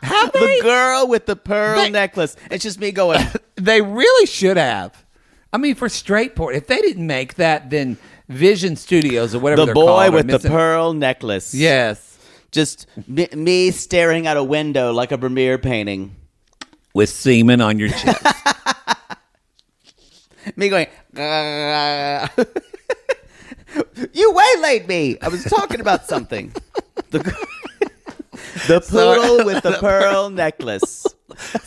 Have they? The girl with the pearl necklace. It's just me going. They really should have. I mean, for straight porn. If they didn't make that, then Vision Studios or whatever The boy with the pearl necklace. Yes. Just me staring out a window like a Vermeer painting. With semen on your chest. Me going, you waylaid me. I was talking about something. The poodle with the pearl necklace.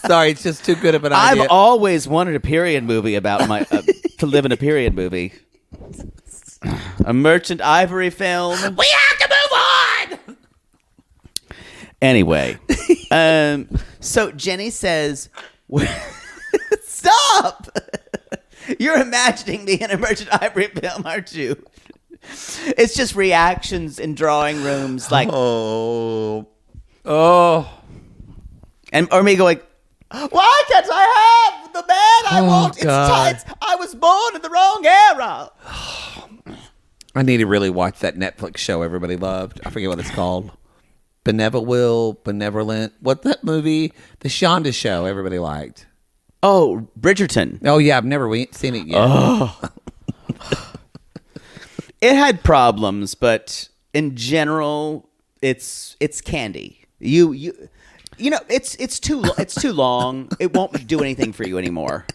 Sorry, it's just too good of an idea. I've always wanted a period movie about to live in a period movie. A Merchant Ivory film. We have to move on. Anyway, so Jenny says, "Stop! You're imagining me in a Merchant Ivory film, aren't you?" It's just reactions in drawing rooms, like oh, and or me going, "Why can't I have the man I want? God. I was born in the wrong era." I need to really watch that Netflix show everybody loved. I forget what it's called. Benevolent. What's that movie? The Shonda Show everybody liked. Oh, Bridgerton. Oh, yeah. I've never seen it yet. Oh. It had problems, but in general, it's candy. You know, it's too long. It won't do anything for you anymore.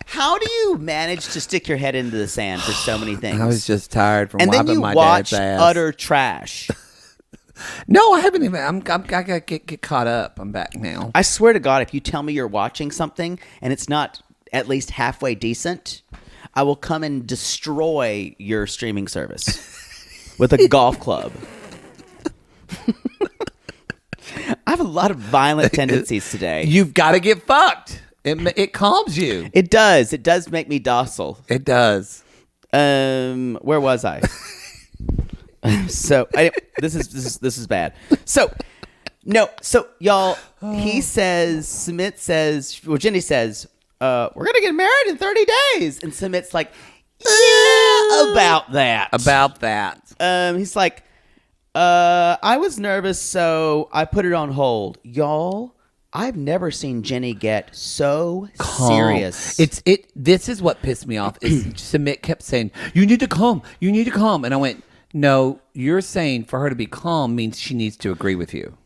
How do you manage to stick your head into the sand for so many things? I was just tired from and then wiping you my watch dad's ass. utter trash. No, I haven't even. I gotta get caught up. I'm back now. I swear to God, if you tell me you're watching something and it's not at least halfway decent, I will come and destroy your streaming service with a golf club. I have a lot of violent tendencies today. You've got to get fucked. It calms you. It does. It does make me docile. It does. Where was I? So this is bad. So y'all. He says. Sumit says. Well, Jenny says. We're gonna get married in 30 days, and Sumit's like, yeah, about that. About that. He's like, I was nervous, so I put it on hold, y'all. I've never seen Jenny get so serious. This is what pissed me off. Is Sumit kept saying, "You need to calm. You need to calm," and I went, "No, you're saying for her to be calm means she needs to agree with you."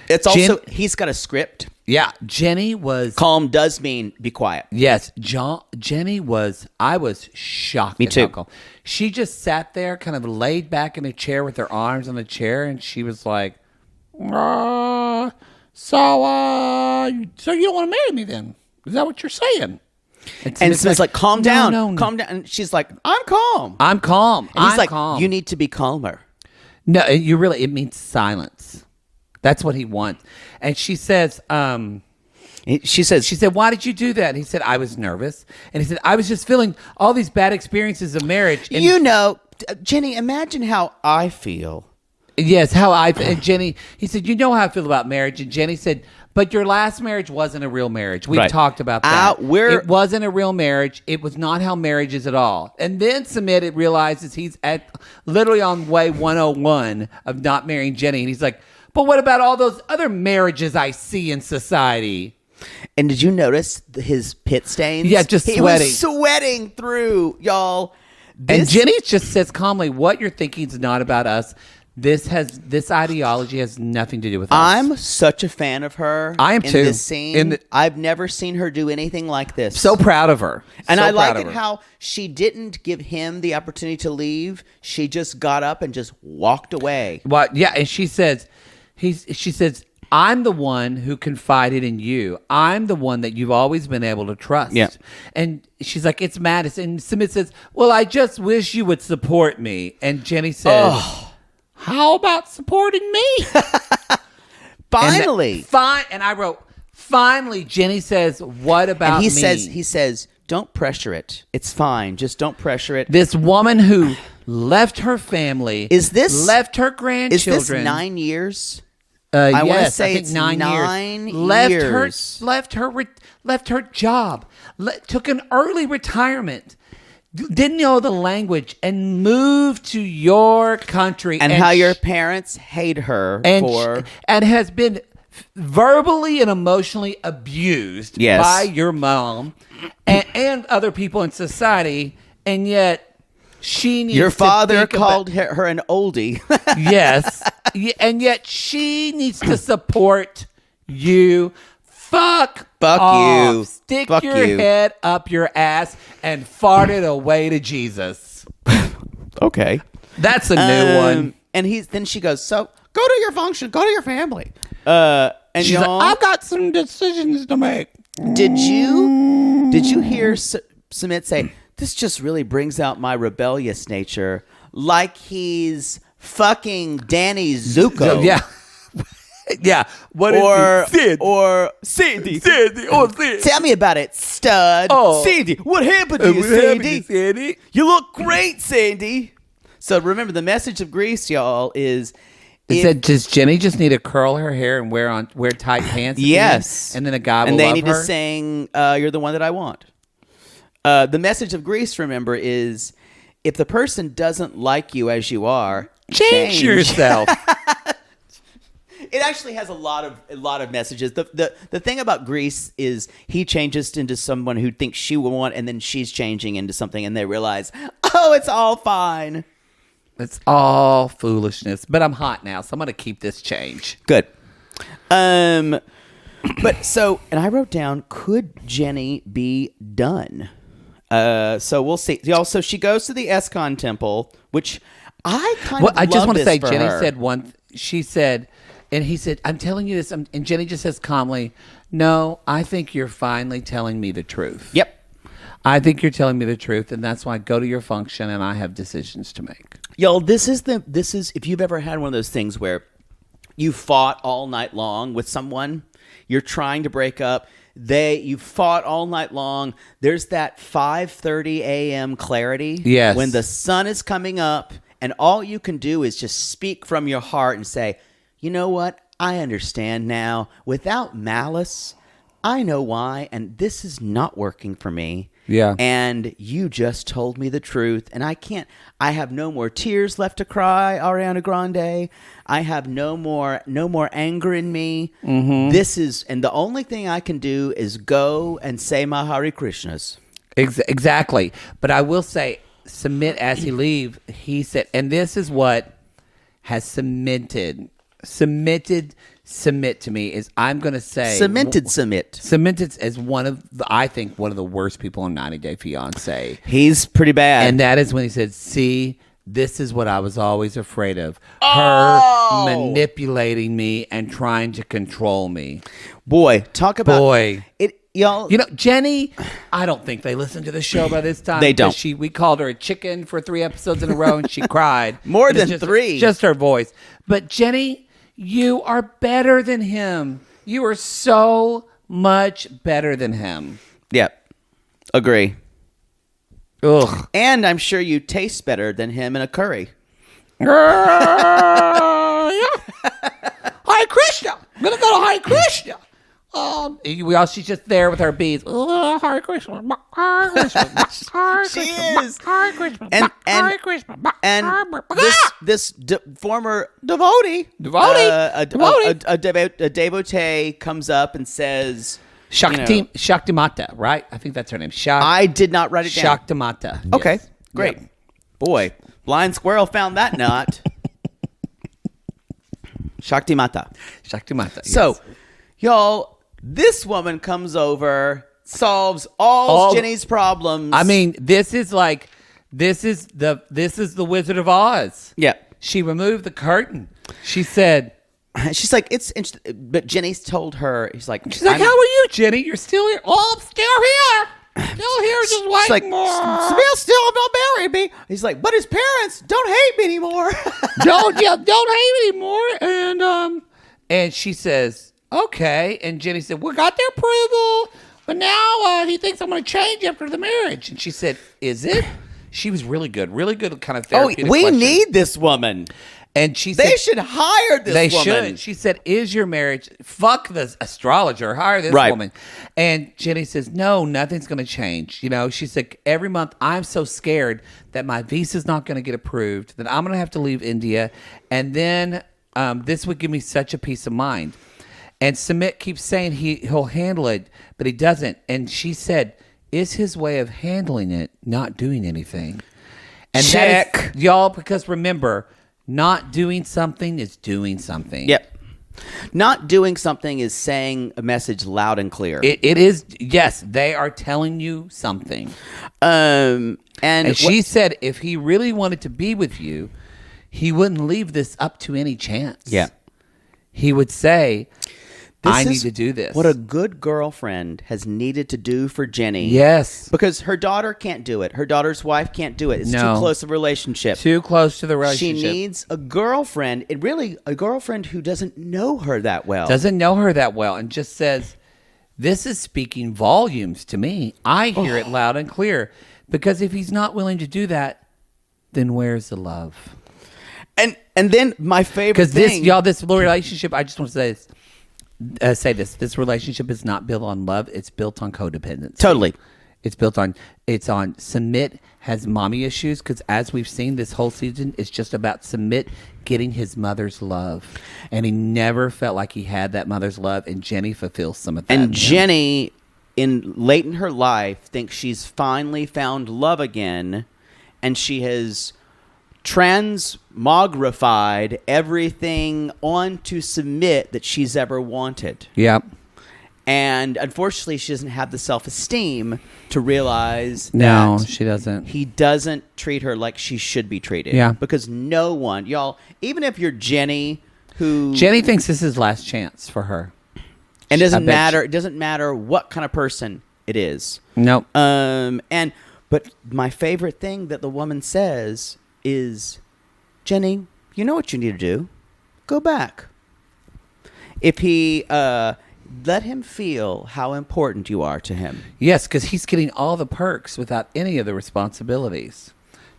It's also he's got a script. Yeah, Jenny was calm. Does mean be quiet. Yes, Jenny was. I was shocked. Me at too. how calm. She just sat there, kind of laid back in a chair with her arms on the chair, and she was like, So you don't want to marry me then? Is that what you're saying? And Smit's like, calm down. No. Calm down. And she's like, I'm calm. I'm calm. And he's like, calm. You need to be calmer. No, it means silence. That's what he wants. And she says, she said, why did you do that? And he said, I was nervous. And he said, I was just feeling all these bad experiences of marriage. And Jenny, imagine how I feel. Yes, and Jenny, he said, you know how I feel about marriage. And Jenny said, but your last marriage wasn't a real marriage. We've talked about that. It wasn't a real marriage. It was not how marriage is at all. And then Sumit realizes he's literally on way 101 of not marrying Jenny. And he's like, but what about all those other marriages I see in society? And did you notice his pit stains? Yeah, just sweating. He was sweating through, y'all. And Jenny just says calmly, what you're thinking is not about us. this ideology has nothing to do with us. I'm such a fan of her. I am in too. This scene, I've never seen her do anything like this. So proud of her. And So I like proud of it her. how she didn't give him the opportunity to leave. She just got up and just walked away. Well, yeah, and she says, I'm the one who confided in you. I'm the one that you've always been able to trust. Yeah. And she's like, it's Madison. And Sumit says, well, I just wish you would support me. And Jenny says, how about supporting me? Finally. And I wrote, finally, Jenny says, what about And he me? says, don't pressure it. It's fine. Just don't pressure it. This woman who left her family, left her grandchildren. Is this 9 years? I want to yes, say I think it's 9 years. 9 years. Left her job. Took an early retirement. Didn't know the language and moved to your country. And how your parents hate her for. And has been verbally and emotionally abused by your mom and other people in society. And yet she needs your to father think called her an oldie. Yes. And yet she needs to support you. Fuck off. you. Stick Fuck your you. head up your ass and fart it away to Jesus. Okay. That's a new one. And then she goes, so go to your function. Go to your family. And She's like, y'all, I've got some decisions to make. did you hear Sumit say, this just really brings out my rebellious nature, like he's fucking Danny Zuko. Yeah. Yeah. What Or is it? Sid. or Sandy. Sid. Tell me about it, stud. Oh. Sandy, what happened to you, Sandy? You look great, Sandy. So remember, the message of Grease, y'all, is It said, does Jenny just need to curl her hair and wear tight pants? yes, And then a guy will and they love need her? to sing "You're the one that I want." The message of Grease, remember, is if the person doesn't like you as you are, Change yourself. It actually has a lot of messages. The thing about Grease is he changes into someone who thinks she will want, and then she's changing into something, and they realize, oh, it's all fine. It's all foolishness. But I'm hot now, so I'm going to keep this change. Good. But so, and I wrote down, could Jenny be done? So we'll see. Y'all, so she goes to the Eskon temple, which I kind of I just want to say, Jenny her. said she said, and he said, I'm telling you this. And Jenny just says calmly, no, I think you're finally telling me the truth. Yep. I think you're telling me the truth, and that's why I go to your function, and I have decisions to make. Y'all, this is if you've ever had one of those things where you fought all night long with someone, you're trying to break up, you fought all night long, there's that 5:30 a.m. clarity. Yes. When the sun is coming up, and all you can do is just speak from your heart and say, you know what? I understand now. Without malice, I know why, and this is not working for me. Yeah. And you just told me the truth, and I have no more tears left to cry, Ariana Grande. I have no more anger in me. Mm-hmm. And the only thing I can do is go and say my Hare Krishnas. Exactly. But I will say, Sumit, as he leaves, he said, and this is what has cemented to me, is I'm going to say cemented as one of the worst people on 90 Day Fiance. He's pretty bad. And that is when he said, see, this is what I was always afraid of. Her manipulating me and trying to control me. Boy, talk about it, y'all. You know, Jenny, I don't think they listen to the show by this time. They don't. We called her a chicken for 3 episodes in a row, and she cried. More It is than 3. Just her voice. But Jenny, you are better than him. You are so much better than him. Yep. Agree. Ugh. And I'm sure you taste better than him in a curry. Hare Krishna. I'm going to go to Hare Krishna. She's just there with her beads. Hare Krishna. Hare Krishna. Hare She Krishna. is. Hare Krishna. And Hare Krishna. And this former Devotee. a devotee comes up and says, Shakti Mata, right? I think that's her name. I did not write it down. Shakti Mata. Okay, Yes. great. Yep. Boy, blind squirrel found that knot. Shakti Mata. Shakti Mata. So, y'all, this woman comes over, solves all Jenny's problems. I mean, this is the Wizard of Oz. Yeah. She removed the curtain. She said, she's like, it's interesting. But Jenny's told her, she's like, how are you, Jenny? You're still here. Oh, I'm still here. Still here, just waiting like, more. Smith still not married me. He's like, but his parents don't hate me anymore. don't hate me anymore. And she says, okay. And Jenny said, we got their approval, but now he thinks I'm going to change after the marriage. And she said, is it? She was really good kind of therapeutic we question. need this woman. And she said, they should hire this woman. They should. She said, is your marriage, fuck the astrologer, hire this woman. And Jenny says, no, nothing's going to change. You know, she said, every month I'm so scared that my visa's not going to get approved, that I'm going to have to leave India. And then this would give me such a peace of mind. And Sumit keeps saying he'll handle it, but he doesn't. And she said, is his way of handling it not doing anything? And check. That is, y'all, because remember, not doing something is doing something. Yep. Not doing something is saying a message loud and clear. It is, yes, they are telling you something. And she said if he really wanted to be with you, he wouldn't leave this up to any chance. Yeah. He would say, I need to do this. What a good girlfriend has needed to do for Jenny. Yes. Because her daughter can't do it. Her daughter's wife can't do it. It's too close a relationship. Too close to the relationship. She needs a girlfriend, a girlfriend who doesn't know her that well. Doesn't know her that well and just says, this is speaking volumes to me. I hear it loud and clear. Because if he's not willing to do that, then where's the love? And then my favorite thing. Because this relationship, I just want to say this. This relationship is not built on love. It's built on codependency. Totally. It's on Sumit has mommy issues because as we've seen this whole season, it's just about Sumit getting his mother's love. And he never felt like he had that mother's love. And Jenny fulfills some of that. And Jenny, late in her life, thinks she's finally found love again. And she has transmogrified everything onto Sumit that she's ever wanted. Yep. And unfortunately, she doesn't have the self-esteem to realize no, that she doesn't. He doesn't treat her like she should be treated. Yeah. Because no one, y'all, even if you're Jenny, Jenny thinks this is last chance for her. And it doesn't matter what kind of person it is. Nope. But my favorite thing that the woman says is, Jenny, you know what you need to do? Go back. If he let him feel how important you are to him. Yes, because he's getting all the perks without any of the responsibilities.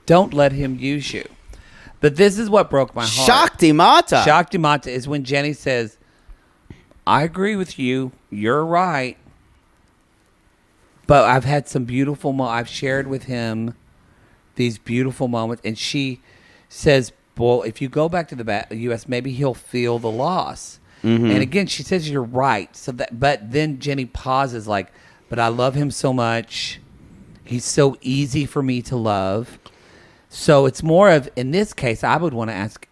Don't let him use you. But this is what broke my heart. Shakti Mata. Shakti Mata is when Jenny says, I agree with you. You're right. But I've had some beautiful I've shared with him these beautiful moments. And she says, well, if you go back to the U.S., maybe he'll feel the loss. Mm-hmm. And again, she says, you're right. But then Jenny pauses like, but I love him so much. He's so easy for me to love. So it's more of, in this case, I would ask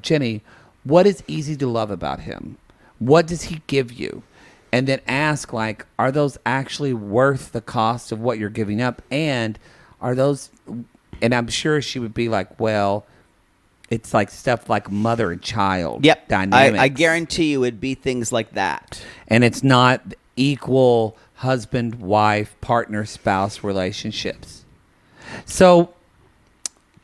Jenny, what is easy to love about him? What does he give you? And then ask, like, are those actually worth the cost of what you're giving up? And are those, and I'm sure she would be like, well, it's like stuff like mother and child dynamics. I guarantee you it'd be things like that. And it's not equal husband, wife, partner, spouse relationships. So,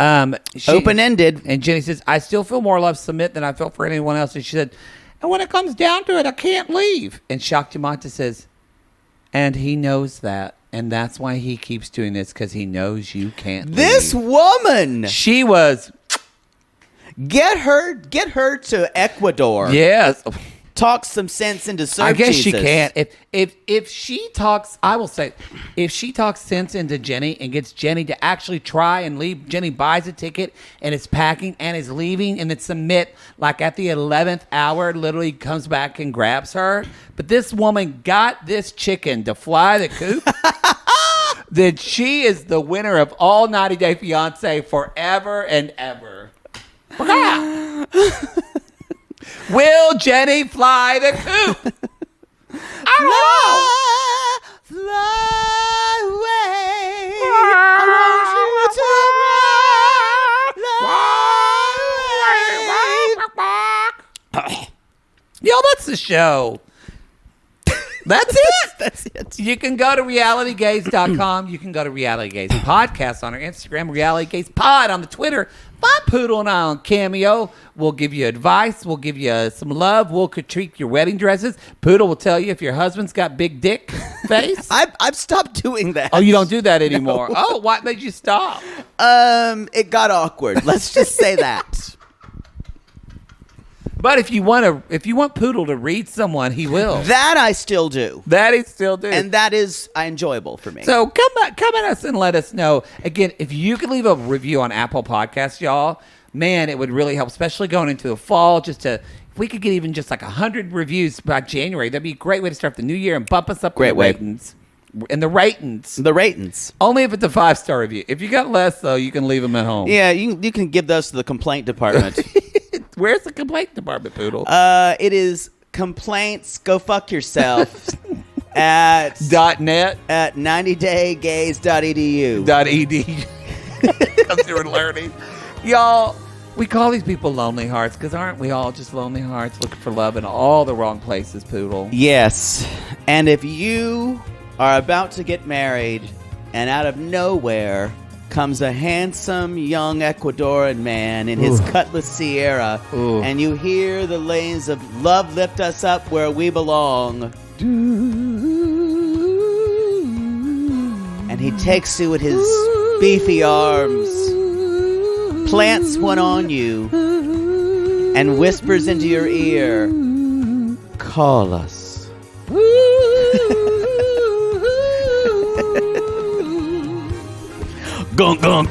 open-ended. And Jenny says, I still feel more love Sumit than I felt for anyone else. And she said, and when it comes down to it, I can't leave. And Shakti Mata says, and he knows that. And that's why he keeps doing this, because he knows you can't This leave. woman. She was. Get her to Ecuador. Yes. Talk some sense into Sir I guess Jesus. she can't. If she talks, I will say, if she talks sense into Jenny and gets Jenny to actually try and leave, Jenny buys a ticket and is packing and is leaving, and then Sumit, like at the 11th hour, literally comes back and grabs her. But this woman got this chicken to fly the coop. That she is the winner of all 90 Day Fiancé forever and ever. Will Jenny fly the coop? Fly, fly away. I want you to fly away. Yo, that's the show. That's it. That's it. You can go to realitygaze.com. You can go to Reality Gaze Podcast on our Instagram, Reality Gaze Pod on the Twitter. Find Poodle and I on Cameo. We'll give you advice. We'll give you some love. We'll critique your wedding dresses. Poodle will tell you if your husband's got big dick face. I've stopped doing that. Oh, you don't do that anymore. No. Oh, what made you stop? It got awkward. Let's just say that. But if you want Poodle to read someone, he will. That I still do. That he still do. And that is enjoyable for me. So come at us and let us know. Again, if you could leave a review on Apple Podcasts, y'all, man, it would really help, especially going into the fall. If we could get even just like 100 reviews by January, that'd be a great way to start the new year and bump us up in the ratings. And the ratings. The ratings. Only if it's a 5-star review. If you got less, though, you can leave them at home. Yeah, you can give those to the complaint department. Where's the complaint department, Poodle? It is complaints. Go fuck yourself at .net at 90daygays.edu. .ed. Because they were learning, y'all. We call these people lonely hearts because aren't we all just lonely hearts looking for love in all the wrong places, Poodle? Yes, and if you are about to get married and out of nowhere comes a handsome young Ecuadorian man in his Cutlass Sierra, and you hear the lanes of love lift us up where we belong, and he takes you with his beefy arms, plants one on you, and whispers into your ear, call us. Gunk gunk.